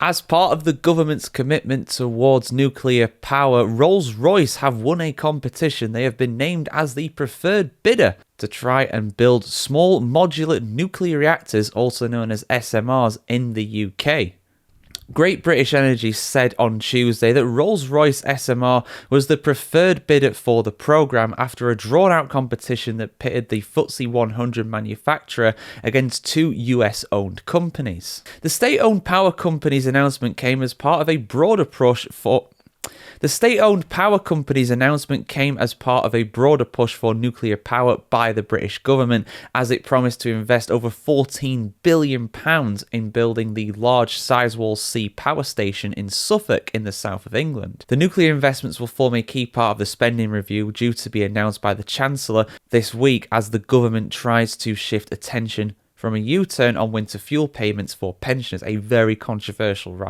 As part of the government's commitment towards nuclear power, Rolls-Royce have won a competition. They have been named as the preferred bidder to try and build small modular nuclear reactors, also known as SMRs, in the UK. Great British Energy said on Tuesday that Rolls-Royce SMR was the preferred bidder for the programme after a drawn-out competition that pitted the FTSE 100 manufacturer against two US-owned companies. The state-owned power company's announcement came as part of a broader push for nuclear power by the British government, as it promised to invest over £14 billion in building the large Sizewell C power station in Suffolk in the south of England. The nuclear investments will form a key part of the spending review due to be announced by the Chancellor this week as the government tries to shift attention from a U-turn on winter fuel payments for pensioners, a very controversial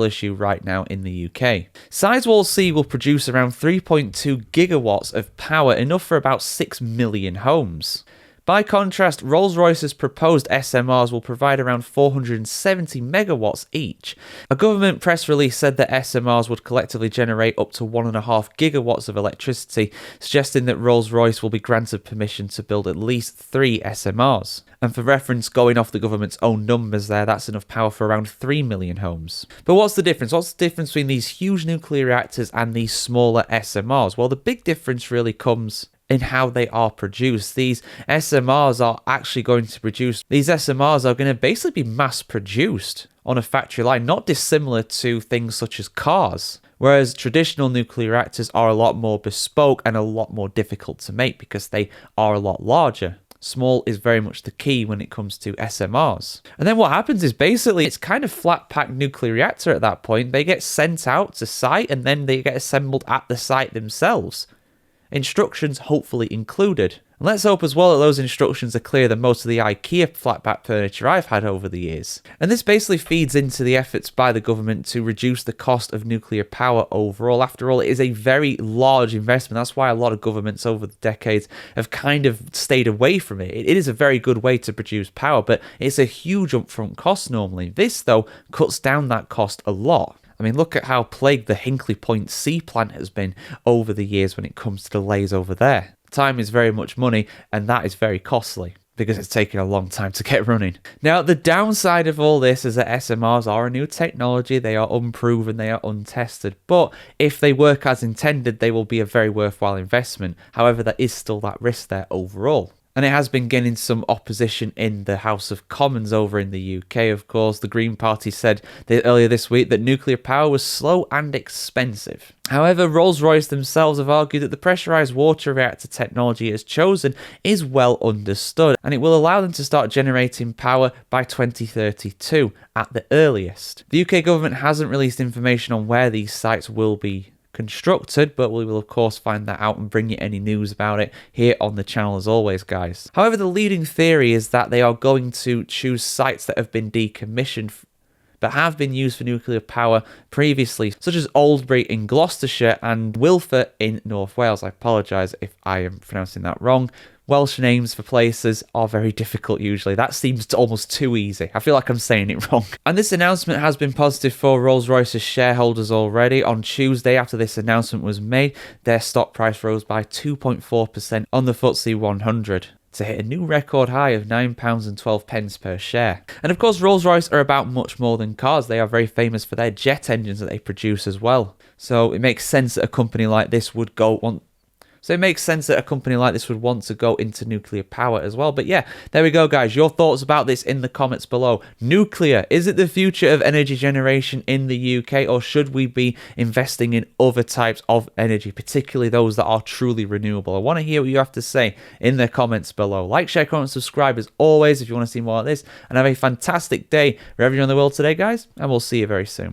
issue right now in the UK. Sizewell C will produce around 3.2 gigawatts of power, enough for about 6 million homes. By contrast, Rolls-Royce's proposed SMRs will provide around 470 megawatts each. A government press release said that SMRs would collectively generate up to 1.5 gigawatts of electricity, suggesting that Rolls-Royce will be granted permission to build at least 3 SMRs. And for reference, going off the government's own numbers there, that's enough power for around 3 million homes. But what's the difference? What's the difference between these huge nuclear reactors and these smaller SMRs? Well, the big difference really comes in how they are produced. These SMRs are going to basically be mass produced on a factory line, not dissimilar to things such as cars. Whereas traditional nuclear reactors are a lot more bespoke and a lot more difficult to make because they are a lot larger. Small is very much the key when it comes to SMRs. And then what happens is basically it's kind of flat-packed nuclear reactor at that point. They get sent out to site and then they get assembled at the site themselves. Instructions hopefully included. And let's hope as well that those instructions are clearer than most of the IKEA flatpack furniture I've had over the years. And this basically feeds into the efforts by the government to reduce the cost of nuclear power overall. After all, it is a very large investment. That's why a lot of governments over the decades have kind of stayed away from it. It is a very good way to produce power, but it's a huge upfront cost normally. This, though, cuts down that cost a lot. I mean, look at how plagued the Hinkley Point C plant has been over the years when it comes to delays over there. Time is very much money, and that is very costly because it's taken a long time to get running. Now, the downside of all this is that SMRs are a new technology. They are unproven, they are untested, but if they work as intended, they will be a very worthwhile investment. However, there is still that risk there overall. And it has been getting some opposition in the House of Commons over in the UK, of course. The Green Party said earlier this week that nuclear power was slow and expensive. However, Rolls-Royce themselves have argued that the pressurised water reactor technology it has chosen is well understood, and it will allow them to start generating power by 2032 at the earliest. The UK government hasn't released information on where these sites will be constructed, but we will of course find that out and bring you any news about it here on the channel as always, guys. However, the leading theory is that they are going to choose sites that have been decommissioned but have been used for nuclear power previously, such as Oldbury in Gloucestershire and Wilford in North Wales. I apologise if I am pronouncing that wrong. Welsh names for places are very difficult usually. That seems almost too easy. I feel like I'm saying it wrong. And this announcement has been positive for Rolls-Royce's shareholders already. On Tuesday, after this announcement was made, their stock price rose by 2.4% on the FTSE 100. To hit a new record high of £9.12 per share. And of course, Rolls-Royce are about much more than cars. They are very famous for their jet engines that they produce as well. So it makes sense that a company like this would want to go into nuclear power as well. But yeah, there we go, guys. Your thoughts about this in the comments below. Nuclear, is it the future of energy generation in the UK, or should we be investing in other types of energy, particularly those that are truly renewable? I want to hear what you have to say in the comments below. Like, share, comment, subscribe as always if you want to see more of this. And have a fantastic day wherever you're in the world today, guys. And we'll see you very soon.